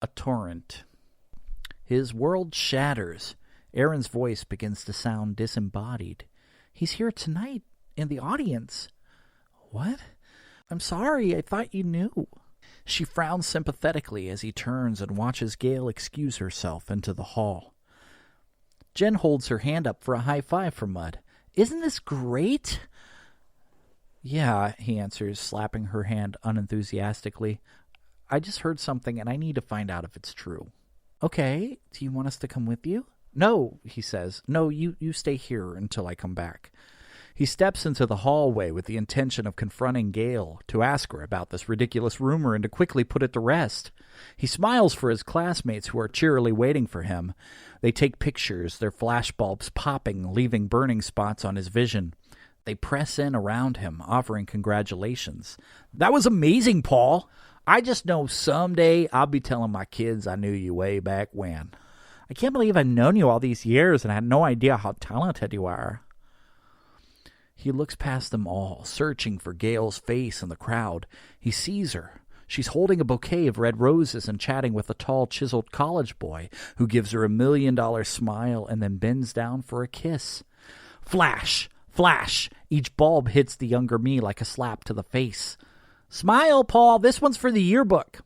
A Torrent. His world shatters. Aaron's voice begins to sound disembodied. He's here tonight, in the audience. What? I'm sorry, I thought you knew. She frowns sympathetically as he turns and watches Gail excuse herself into the hall. Jen holds her hand up for a high five for Mud. Isn't this great? Yeah, he answers, slapping her hand unenthusiastically. I just heard something and I need to find out if it's true. Okay, do you want us to come with you? No, he says. No, you stay here until I come back. He steps into the hallway with the intention of confronting Gail to ask her about this ridiculous rumor and to quickly put it to rest. He smiles for his classmates who are cheerily waiting for him. They take pictures, their flashbulbs popping, leaving burning spots on his vision. They press in around him, offering congratulations. That was amazing, Paul. I just know someday I'll be telling my kids I knew you way back when. I can't believe I've known you all these years and I had no idea how talented you are. He looks past them all, searching for Gail's face in the crowd. He sees her. She's holding a bouquet of red roses and chatting with a tall, chiseled college boy who gives her $1 million smile and then bends down for a kiss. Flash! Flash! Each bulb hits the younger me like a slap to the face. Smile, Paul! This one's for the yearbook!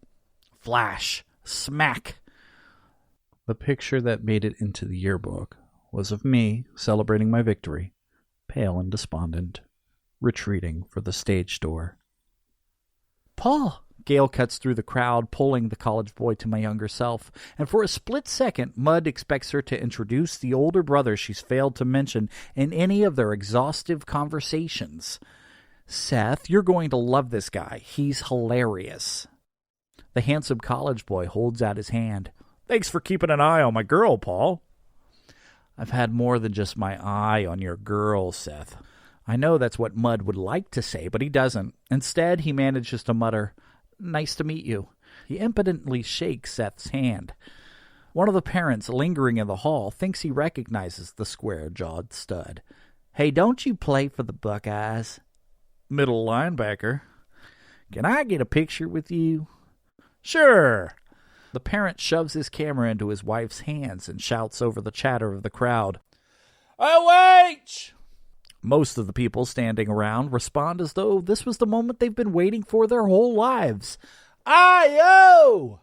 Flash! Smack! The picture that made it into the yearbook was of me celebrating my victory, pale and despondent, retreating for the stage door. Paul! Gail cuts through the crowd, pulling the college boy to my younger self, and for a split second, Mud expects her to introduce the older brother she's failed to mention in any of their exhaustive conversations. Seth, you're going to love this guy. He's hilarious. The handsome college boy holds out his hand. Thanks for keeping an eye on my girl, Paul. I've had more than just my eye on your girl, Seth. I know that's what Mud would like to say, but he doesn't. Instead, he manages to mutter, Nice to meet you. He impotently shakes Seth's hand. One of the parents lingering in the hall thinks he recognizes the square-jawed stud. Hey, don't you play for the Buckeyes? Middle linebacker. Can I get a picture with you? Sure. The parent shoves his camera into his wife's hands and shouts over the chatter of the crowd. OH! Most of the people standing around respond as though this was the moment they've been waiting for their whole lives. I-O!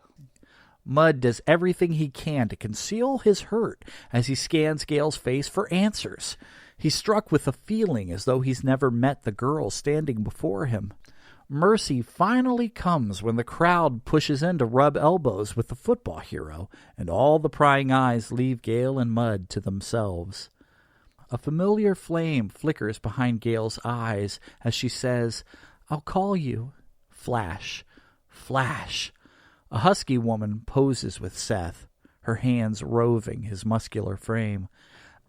Mud does everything he can to conceal his hurt as he scans Gail's face for answers. He's struck with a feeling as though he's never met the girl standing before him. Mercy finally comes when the crowd pushes in to rub elbows with the football hero, and all the prying eyes leave Gail and Mud to themselves. A familiar flame flickers behind Gail's eyes as she says, I'll call you. Flash. Flash. A husky woman poses with Seth, her hands roving his muscular frame.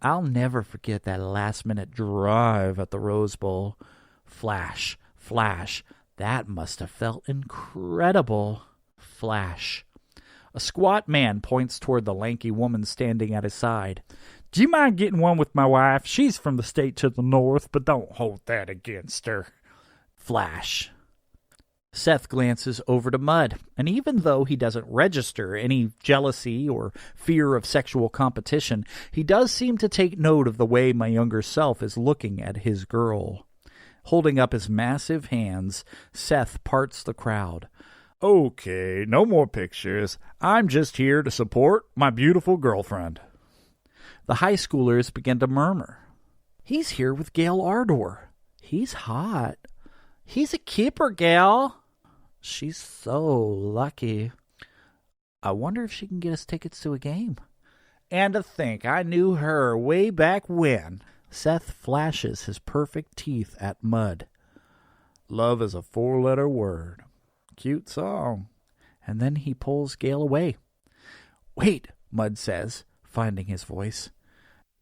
I'll never forget that last-minute drive at the Rose Bowl. Flash. Flash. That must have felt incredible. Flash. A squat man points toward the lanky woman standing at his side. Do you mind getting one with my wife? She's from the state to the north, but don't hold that against her. Flash. Seth glances over to Mud, and even though he doesn't register any jealousy or fear of sexual competition, he does seem to take note of the way my younger self is looking at his girl. Holding up his massive hands, Seth parts the crowd. Okay, no more pictures. I'm just here to support my beautiful girlfriend. The high schoolers begin to murmur. He's here with Gail Ardor. He's hot. He's a keeper, Gail. She's so lucky. I wonder if she can get us tickets to a game. And to think I knew her way back when. Seth flashes his perfect teeth at Mud. Love is a 4-letter word. Cute song. And then he pulls Gail away. Wait, Mud says, finding his voice.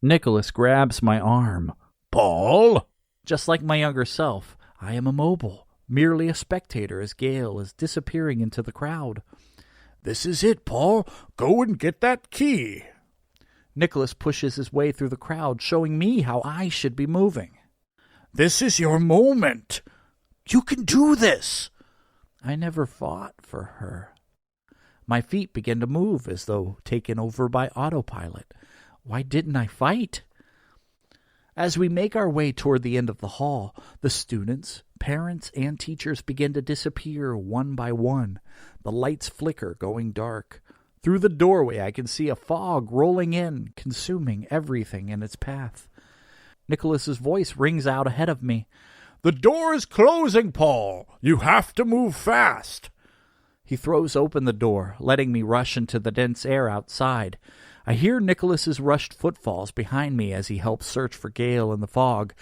Nicholas grabs my arm. Paul? Just like my younger self, I am immobile, merely a spectator as Gail is disappearing into the crowd. This is it, Paul. Go and get that key. Nicholas pushes his way through the crowd, showing me how I should be moving. This is your moment. You can do this. I never fought for her. My feet begin to move as though taken over by autopilot. Why didn't I fight? As we make our way toward the end of the hall, the students, parents, and teachers begin to disappear one by one. The lights flicker, going dark. Through the doorway, I can see a fog rolling in, consuming everything in its path. Nicholas's voice rings out ahead of me. "The door is closing, Paul. You have to move fast." He throws open the door, letting me rush into the dense air outside. I hear Nicholas's rushed footfalls behind me as he helps search for Gale in the fog.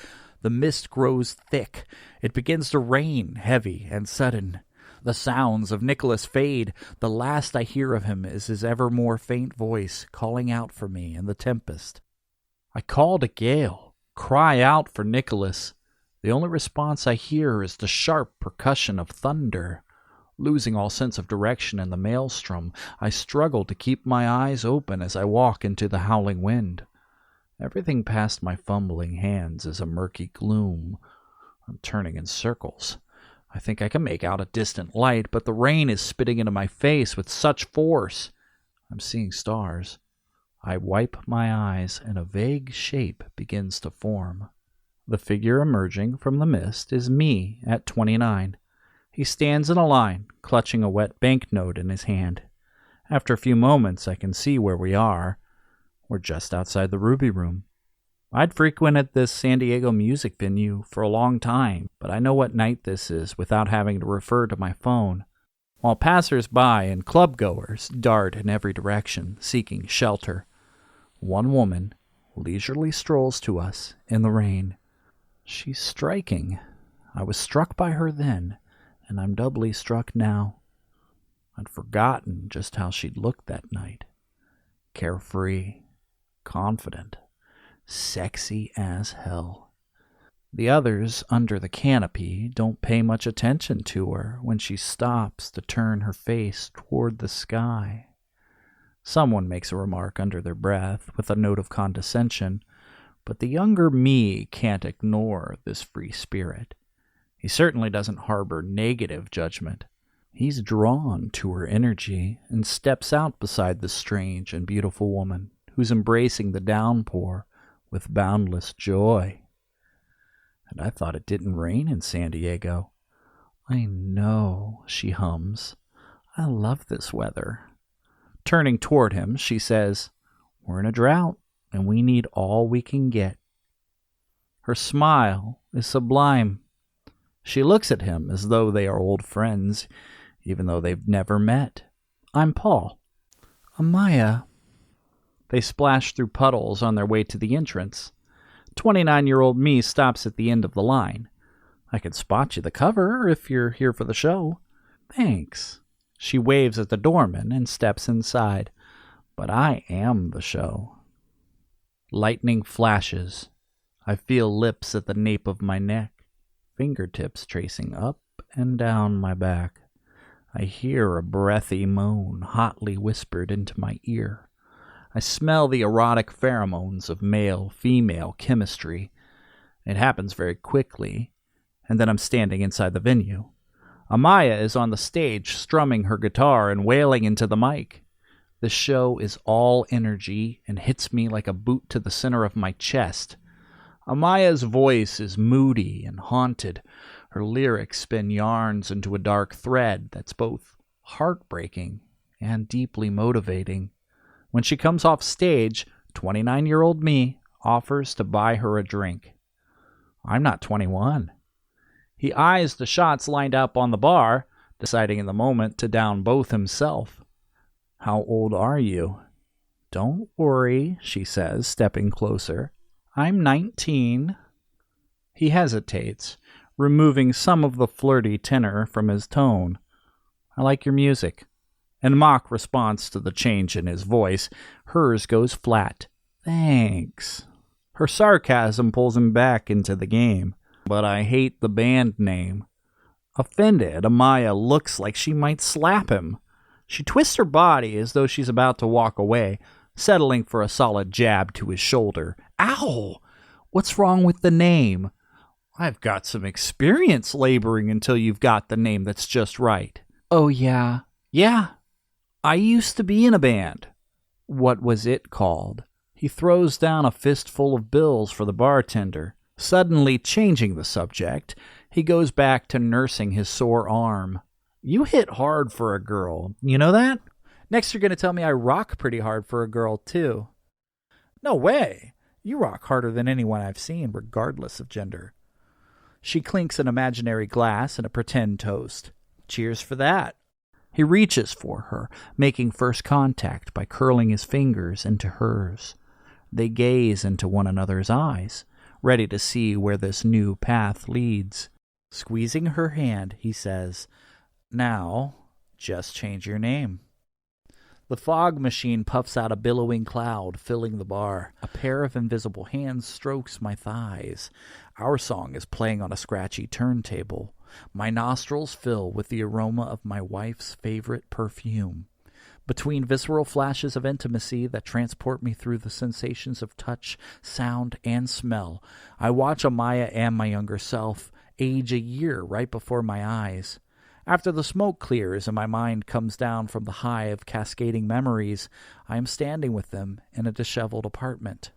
The mist grows thick. It begins to rain, heavy and sudden. The sounds of Nicholas fade. The last I hear of him is his ever more faint voice calling out for me in the tempest. I call to Gale, cry out for Nicholas. The only response I hear is the sharp percussion of thunder. Losing all sense of direction in the maelstrom, I struggle to keep my eyes open as I walk into the howling wind. Everything past my fumbling hands is a murky gloom. I'm turning in circles. I think I can make out a distant light, but the rain is spitting into my face with such force. I'm seeing stars. I wipe my eyes, and a vague shape begins to form. The figure emerging from the mist is me at 29. He stands in a line, clutching a wet banknote in his hand. After a few moments, I can see where we are. We're just outside the Ruby Room. I'd frequented this San Diego music venue for a long time, but I know what night this is without having to refer to my phone. While passers-by and club-goers dart in every direction, seeking shelter, one woman leisurely strolls to us in the rain. She's striking. I was struck by her then, and I'm doubly struck now. I'd forgotten just how she'd looked that night. Carefree, confident, sexy as hell. The others under the canopy don't pay much attention to her when she stops to turn her face toward the sky. Someone makes a remark under their breath with a note of condescension, but the younger me can't ignore this free spirit. He certainly doesn't harbor negative judgment. He's drawn to her energy and steps out beside the strange and beautiful woman who's embracing the downpour with boundless joy. And I thought it didn't rain in San Diego. "I know," she hums. "I love this weather." Turning toward him, she says, "We're in a drought, and we need all we can get." Her smile is sublime. She looks at him as though they are old friends, even though they've never met. "I'm Paul." "Amaya." They splash through puddles on their way to the entrance. 29-year-old me stops at the end of the line. "I could spot you the cover if you're here for the show." "Thanks." She waves at the doorman and steps inside. "But I am the show." Lightning flashes. I feel lips at the nape of my neck, fingertips tracing up and down my back. I hear a breathy moan hotly whispered into my ear. I smell the erotic pheromones of male-female chemistry. It happens very quickly, and then I'm standing inside the venue. Amaya is on the stage strumming her guitar and wailing into the mic. The show is all energy and hits me like a boot to the center of my chest. Amaya's voice is moody and haunted. Her lyrics spin yarns into a dark thread that's both heartbreaking and deeply motivating. When she comes off stage, 29-year-old me offers to buy her a drink. I'm not 21. He eyes the shots lined up on the bar, deciding in the moment to down both himself. "How old are you?" "Don't worry," she says, stepping closer. "I'm 19. He hesitates, removing some of the flirty tenor from his tone. "I like your music." In mock response to the change in his voice, hers goes flat. "Thanks." Her sarcasm pulls him back into the game. "But I hate the band name." Offended, Amaya looks like she might slap him. She twists her body as though she's about to walk away, settling for a solid jab to his shoulder. "Ow! What's wrong with the name?" "I've got some experience laboring until you've got the name that's just right." "Oh, yeah." "Yeah. I used to be in a band. What was it called? He throws down a fistful of bills for the bartender. Suddenly changing the subject, he goes back to nursing his sore arm. You hit hard for a girl. You know that? Next you're going to tell me I rock pretty hard for a girl, too. No way. You rock harder than anyone I've seen, regardless of gender. She clinks an imaginary glass and a pretend toast. Cheers for that. He reaches for her, making first contact by curling his fingers into hers. They gaze into one another's eyes, ready to see where this new path leads. Squeezing her hand, he says, "Now, just change your name." The fog machine puffs out a billowing cloud, filling the bar. A pair of invisible hands strokes my thighs. Our song is playing on a scratchy turntable. My nostrils fill with the aroma of my wife's favorite perfume. Between visceral flashes of intimacy that transport me through the sensations of touch, sound, and smell, I watch Amaya and my younger self age a year right before my eyes. After the smoke clears and my mind comes down from the high of cascading memories, I am standing with them in a disheveled apartment.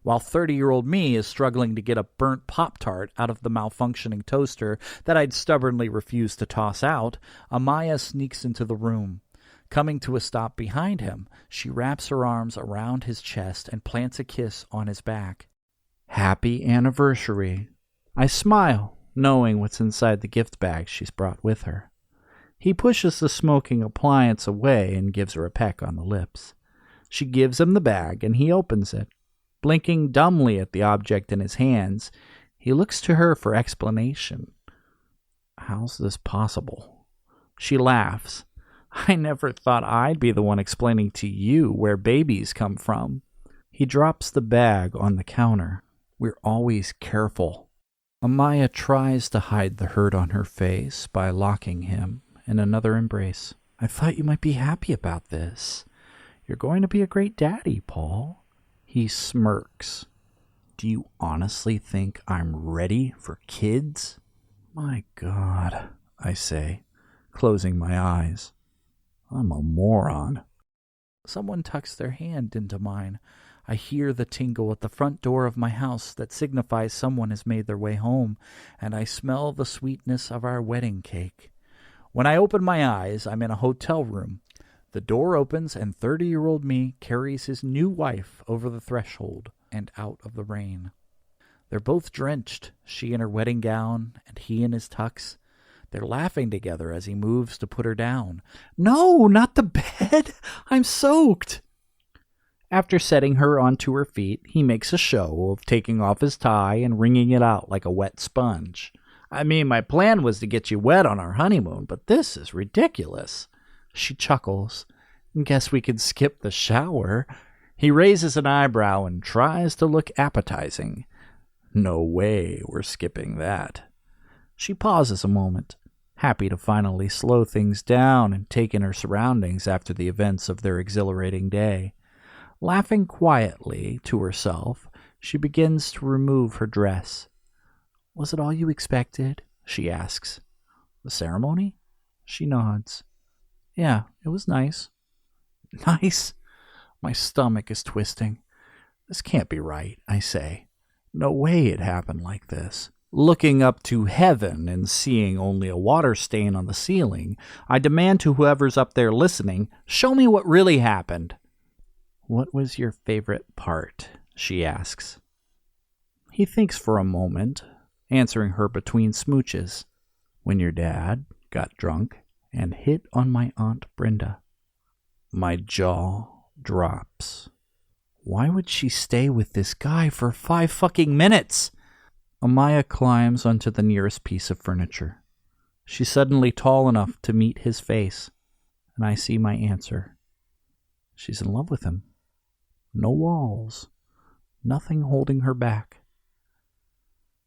While 30-year-old me is struggling to get a burnt Pop-Tart out of the malfunctioning toaster that I'd stubbornly refused to toss out, Amaya sneaks into the room. Coming to a stop behind him, she wraps her arms around his chest and plants a kiss on his back. Happy anniversary. I smile, knowing what's inside the gift bag she's brought with her. He pushes the smoking appliance away and gives her a peck on the lips. She gives him the bag, and he opens it. Blinking dumbly at the object in his hands, he looks to her for explanation. How's this possible? She laughs. I never thought I'd be the one explaining to you where babies come from. He drops the bag on the counter. We're always careful. Amaya tries to hide the hurt on her face by locking him in another embrace. I thought you might be happy about this. You're going to be a great daddy, Paul. He smirks. Do you honestly think I'm ready for kids? My God, I say, closing my eyes. I'm a moron. Someone tucks their hand into mine. I hear the tingle at the front door of my house that signifies someone has made their way home, and I smell the sweetness of our wedding cake. When I open my eyes, I'm in a hotel room. The door opens, and 30-year-old me carries his new wife over the threshold and out of the rain. They're both drenched, she in her wedding gown, and he in his tux. They're laughing together as he moves to put her down. No, not the bed! I'm soaked! After setting her onto her feet, he makes a show of taking off his tie and wringing it out like a wet sponge. I mean, my plan was to get you wet on our honeymoon, but this is ridiculous. She chuckles. Guess we could skip the shower. He raises an eyebrow and tries to look appetizing. No way we're skipping that. She pauses a moment, happy to finally slow things down and take in her surroundings after the events of their exhilarating day. Laughing quietly to herself, she begins to remove her dress. Was it all you expected? She asks. The ceremony? She nods. Yeah, it was nice. Nice? My stomach is twisting. This can't be right, I say. No way it happened like this. Looking up to heaven and seeing only a water stain on the ceiling, I demand to whoever's up there listening, show me what really happened. What was your favorite part? She asks. He thinks for a moment, answering her between smooches. When your dad got drunk and hit on my Aunt Brenda. My jaw drops. Why would she stay with this guy for 5 fucking minutes? Amaya climbs onto the nearest piece of furniture. She's suddenly tall enough to meet his face, and I see my answer. She's in love with him. No walls. Nothing holding her back.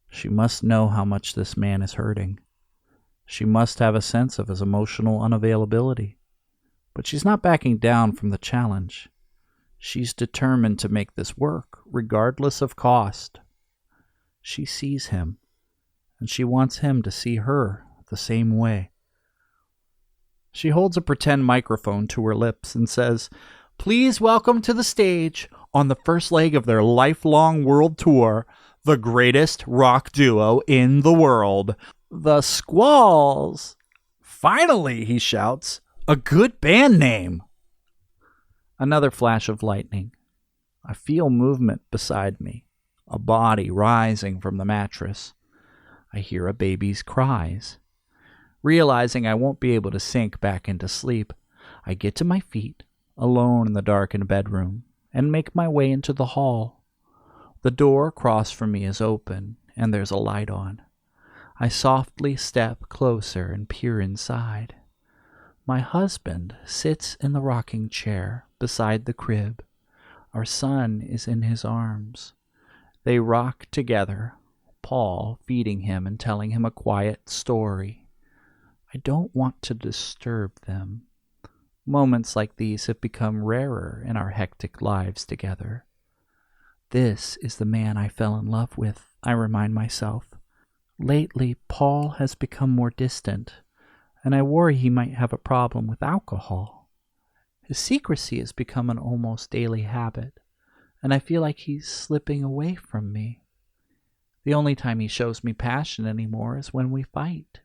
She must know how much this man is hurting. She must have a sense of his emotional unavailability. But she's not backing down from the challenge. She's determined to make this work, regardless of cost. She sees him, and she wants him to see her the same way. She holds a pretend microphone to her lips and says, "Please welcome to the stage, on the first leg of their lifelong world tour, the greatest rock duo in the world, the Squalls." "Finally," he shouts, "a good band name." Another flash of lightning. I feel movement beside me, a body rising from the mattress. I hear a baby's cries. Realizing I won't be able to sink back into sleep, I get to my feet, alone in the darkened bedroom, and make my way into the hall. The door across from me is open, and there's a light on. I softly step closer and peer inside. My husband sits in the rocking chair beside the crib. Our son is in his arms. They rock together, Paul feeding him and telling him a quiet story. I don't want to disturb them. Moments like these have become rarer in our hectic lives together. This is the man I fell in love with, I remind myself. Lately, Paul has become more distant, and I worry he might have a problem with alcohol. His secrecy has become an almost daily habit, and I feel like he's slipping away from me. The only time he shows me passion anymore is when we fight.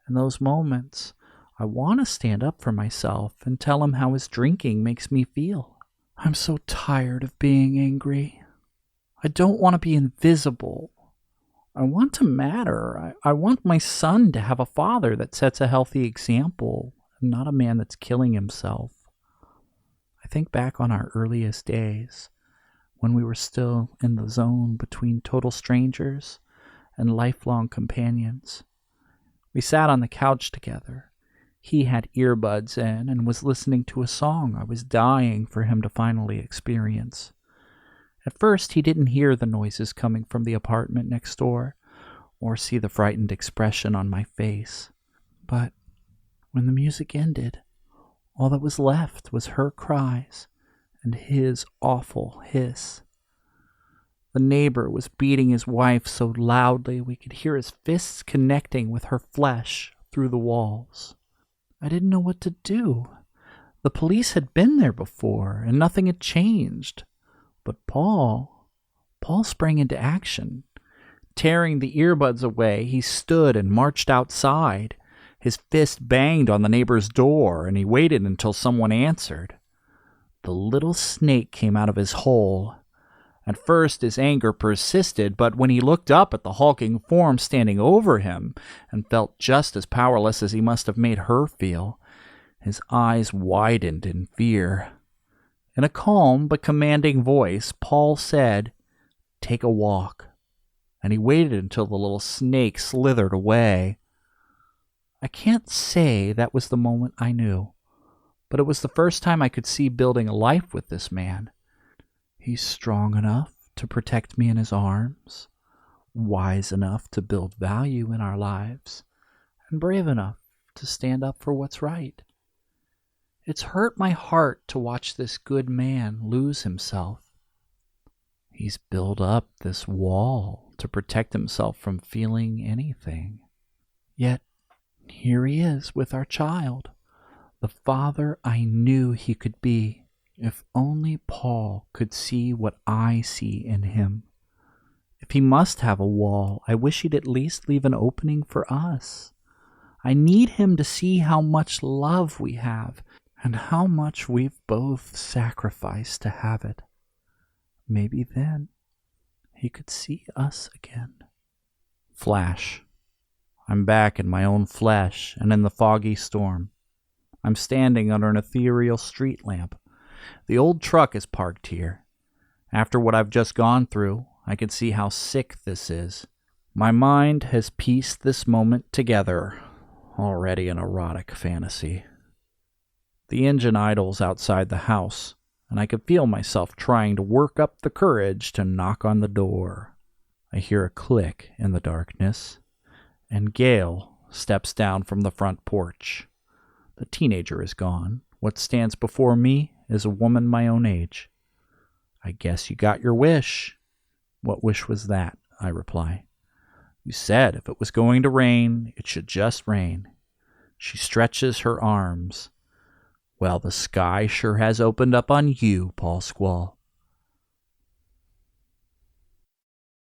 In those moments, I want to stand up for myself and tell him how his drinking makes me feel. I'm so tired of being angry. I don't want to be invisible. I want to matter. I want my son to have a father that sets a healthy example, and not a man that's killing himself. I think back on our earliest days, when we were still in the zone between total strangers and lifelong companions. We sat on the couch together. He had earbuds in and was listening to a song I was dying for him to finally experience. At first, he didn't hear the noises coming from the apartment next door, or see the frightened expression on my face. But when the music ended, all that was left was her cries and his awful hiss. The neighbor was beating his wife so loudly we could hear his fists connecting with her flesh through the walls. I didn't know what to do. The police had been there before, and nothing had changed. But Paul sprang into action. Tearing the earbuds away, he stood and marched outside. His fist banged on the neighbor's door, and he waited until someone answered. The little snake came out of his hole. At first his anger persisted, but when he looked up at the hulking form standing over him and felt just as powerless as he must have made her feel, his eyes widened in fear. In a calm but commanding voice, Paul said, "Take a walk," and he waited until the little snake slithered away. I can't say that was the moment I knew, but it was the first time I could see building a life with this man. He's strong enough to protect me in his arms, wise enough to build value in our lives, and brave enough to stand up for what's right. It's hurt my heart to watch this good man lose himself. He's built up this wall to protect himself from feeling anything. Yet, here he is with our child, the father I knew he could be. If only Paul could see what I see in him. If he must have a wall, I wish he'd at least leave an opening for us. I need him to see how much love we have, and how much we've both sacrificed to have it. Maybe then he could see us again. Flash. I'm back in my own flesh and in the foggy storm. I'm standing under an ethereal street lamp. The old truck is parked here. After what I've just gone through, I can see how sick this is. My mind has pieced this moment together, already an erotic fantasy. The engine idles outside the house, and I can feel myself trying to work up the courage to knock on the door. I hear a click in the darkness, and Gail steps down from the front porch. The teenager is gone. What stands before me is a woman my own age. "I guess you got your wish." "What wish was that?" I reply. "You said if it was going to rain, it should just rain." She stretches her arms. Well, the sky sure has opened up on you, Paul Squall.